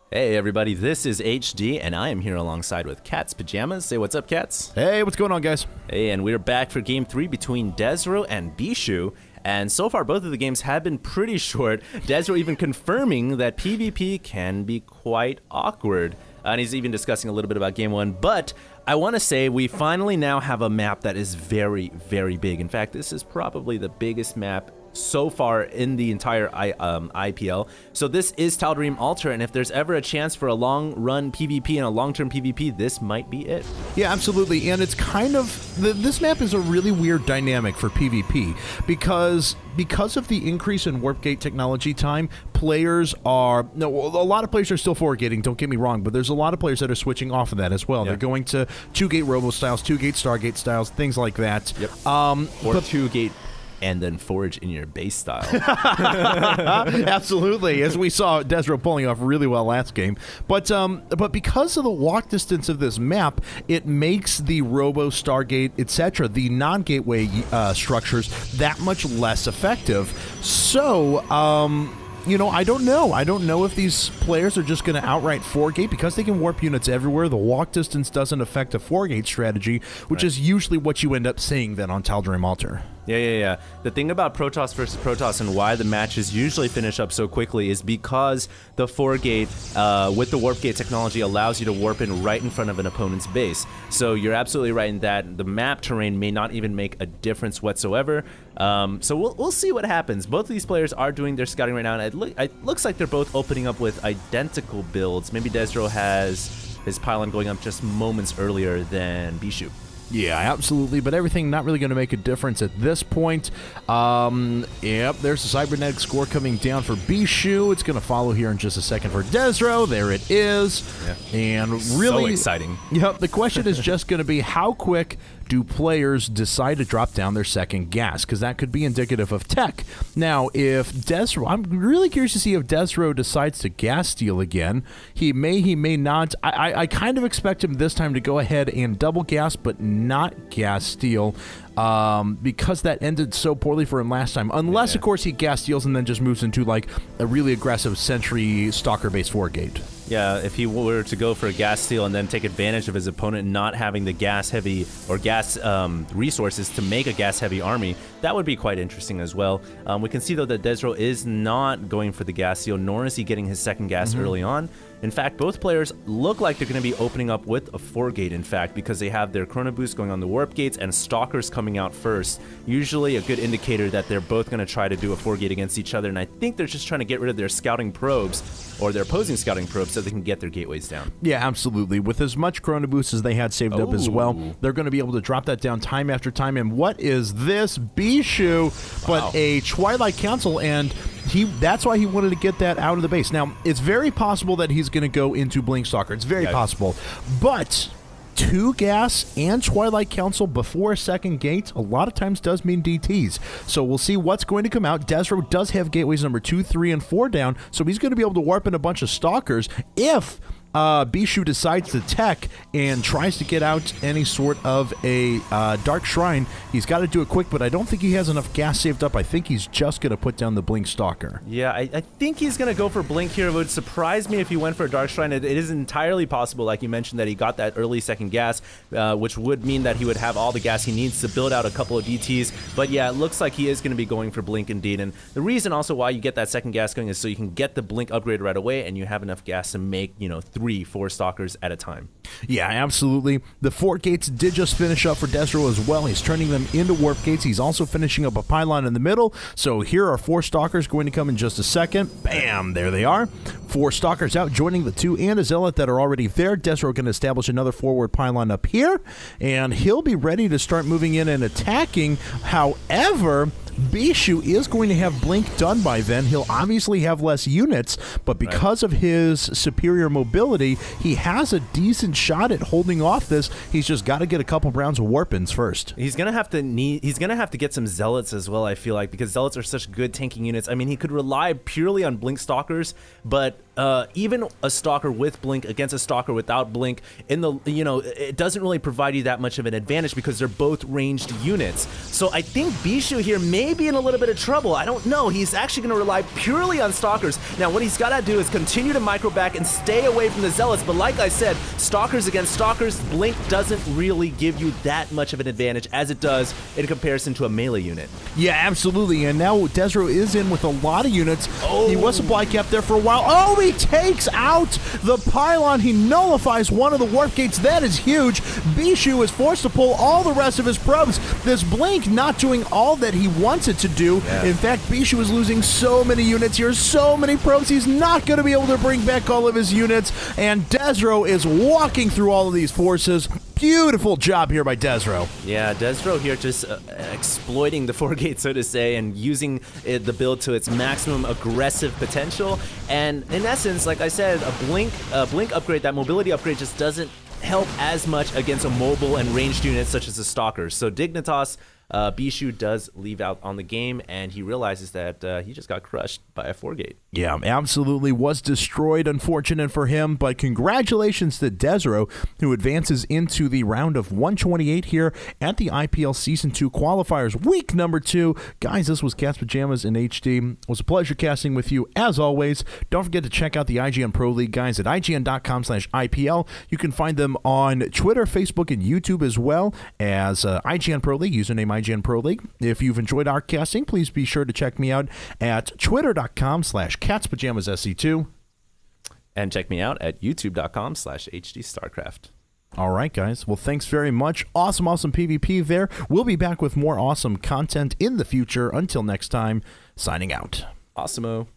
Hey everybody, this is HD, and I am here alongside with Cat's Pajamas. Say what's up, Cats? Hey, what's going on, guys? Hey, and we're back for Game 3 between DesRow and Bischu. And so far, both of the games have been pretty short. DesRow even confirming that PvP can be quite awkward. And he's even discussing a little bit about Game 1. But I want to say we finally now have a map that is very, very big. In fact, this is probably the biggest map so far in the entire IPL. So this is Tal'Darim Altar, and if there's ever a chance for a long-run PvP and a long-term PvP, this might be it. Yeah, absolutely. And it's kind of this map is a really weird dynamic for PvP because of the increase in warp gate technology time, players are a lot of players are still forward gating, don't get me wrong, but there's a lot of players that are switching off of that as well. Yeah. They're going to 2-gate robo styles, 2-gate stargate styles, things like that. Yep. Or 2-gate and then forage in your base style. Absolutely, as we saw DesRow pulling off really well last game. But because of the walk distance of this map, it makes the Robo, Stargate, etc., the non-gateway structures that much less effective. So, you know, I don't know. I don't know if these players are just going to outright 4-gate because they can warp units everywhere. The walk distance doesn't affect a 4-gate strategy, which is usually what you end up seeing then on Tal'Darim Altar. Yeah. The thing about Protoss versus Protoss and why the matches usually finish up so quickly is because the 4-gate with the warp gate technology allows you to warp in right in front of an opponent's base. So you're absolutely right in that the map terrain may not even make a difference whatsoever. So we'll see what happens. Both of these players are doing their scouting right now, and it looks like they're both opening up with identical builds. Maybe DesRow has his pylon going up just moments earlier than Bischu. Yeah, absolutely, but everything not really going to make a difference at this point. Yep, there's the cybernetic score coming down for Bischu. It's going to follow here in just a second for DesRow. There it is. Yeah. And really so exciting. Yep, the question is just going to be how quick do players decide to drop down their second gas, because that could be indicative of tech. Now, if DesRow, I'm really curious to see if DesRow decides to gas steal again. He may not. I kind of expect him this time to go ahead and double gas, but not gas steal, because that ended so poorly for him last time. Unless, of course, he gas steals and then just moves into like a really aggressive sentry stalker-based 4-gate. Yeah, if he were to go for a gas steal and then take advantage of his opponent not having the gas-heavy or gas resources to make a gas-heavy army, that would be quite interesting as well. We can see, though, that DesRow is not going for the gas steal, nor is he getting his second gas early on. In fact, both players look like they're going to be opening up with a 4-gate, in fact, because they have their Chrono Boost going on the warp gates and Stalkers coming out first. Usually a good indicator that they're both going to try to do a 4-gate against each other, and I think they're just trying to get rid of their scouting probes, or their opposing scouting probes, so they can get their gateways down. Yeah, absolutely. With as much Chrono Boost as they had saved up as well, they're going to be able to drop that down time after time. And what is this? Bischu, but a Twilight Council, and that's why he wanted to get that out of the base. Now, it's very possible that he's going to go into Blink Stalker. It's very possible. But 2 gas and Twilight Council before a second gate a lot of times does mean DTs. So we'll see what's going to come out. DesRow does have gateways number 2, 3, and 4 down, so he's going to be able to warp in a bunch of Stalkers if Bischu decides to tech and tries to get out any sort of a Dark Shrine. He's got to do it quick, but I don't think he has enough gas saved up. I think he's just going to put down the Blink Stalker. Yeah, I think he's going to go for Blink here. It would surprise me if he went for a Dark Shrine. It is entirely possible, like you mentioned, that he got that early second gas, which would mean that he would have all the gas he needs to build out a couple of DTs. But yeah, it looks like he is going to be going for Blink indeed. And the reason also why you get that second gas going is so you can get the Blink upgrade right away, and you have enough gas to make, 3-4 Stalkers at a time. Yeah, absolutely. The 4 gates did just finish up for DesRow as well. He's turning them into warp gates. He's also finishing up a pylon in the middle. So here are 4 Stalkers going to come in just a second. Bam, there they are. 4 Stalkers out, joining the 2 and a Zealot that are already there. DesRow can establish another forward pylon up here, and he'll be ready to start moving in and attacking. However, Bischu is going to have Blink done by then. He'll obviously have less units, but because of his superior mobility, he has a decent shot at holding off this. He's just got to get a couple rounds of warp-ins first. He's gonna have to get some Zealots as well, I feel like, because Zealots are such good tanking units. I mean, he could rely purely on Blink Stalkers, but even a Stalker with Blink against a Stalker without Blink, it doesn't really provide you that much of an advantage because they're both ranged units. So I think Bischu here may may be in a little bit of trouble. I don't know. He's actually going to rely purely on Stalkers. Now, what he's got to do is continue to micro back and stay away from the Zealots. But like I said, Stalkers against Stalkers, Blink doesn't really give you that much of an advantage as it does in comparison to a melee unit. Yeah, absolutely. And now DesRow is in with a lot of units. He was supply capped there for a while. Oh, he takes out the pylon. He nullifies one of the warp gates. That is huge. Bischu is forced to pull all the rest of his probes. This Blink not doing all that he wants it to do. Yeah. In fact, Bischu is losing so many units here, so many probes. He's not going to be able to bring back all of his units. And DesRow is walking through all of these forces. Beautiful job here by DesRow. Yeah, DesRow here just exploiting the 4-gate, so to say, and using the build to its maximum aggressive potential. And in essence, like I said, a blink upgrade, that mobility upgrade just doesn't help as much against a mobile and ranged unit such as the Stalkers. So DignitasBischu does leave out on the game, and he realizes that he just got crushed by a 4-gate. Yeah, absolutely was destroyed. Unfortunate for him, but congratulations to DesRow, who advances into the round of 128 here at the IPL Season 2 qualifiers, week number 2. Guys, this was Cat's Pajamas in HD. It was a pleasure casting with you, as always. Don't forget to check out the IGN Pro League guys at IGN.com/IPL. You can find them on Twitter, Facebook, and YouTube, as well as IGN Pro League, username IGN Pro League. If you've enjoyed our casting, please be sure to check me out at twitter.com/catspajamashsc2. And check me out at youtube.com/HDStarcraft. All right, guys. Well, thanks very much. Awesome PvP there. We'll be back with more awesome content in the future. Until next time, signing out. Awesome-o.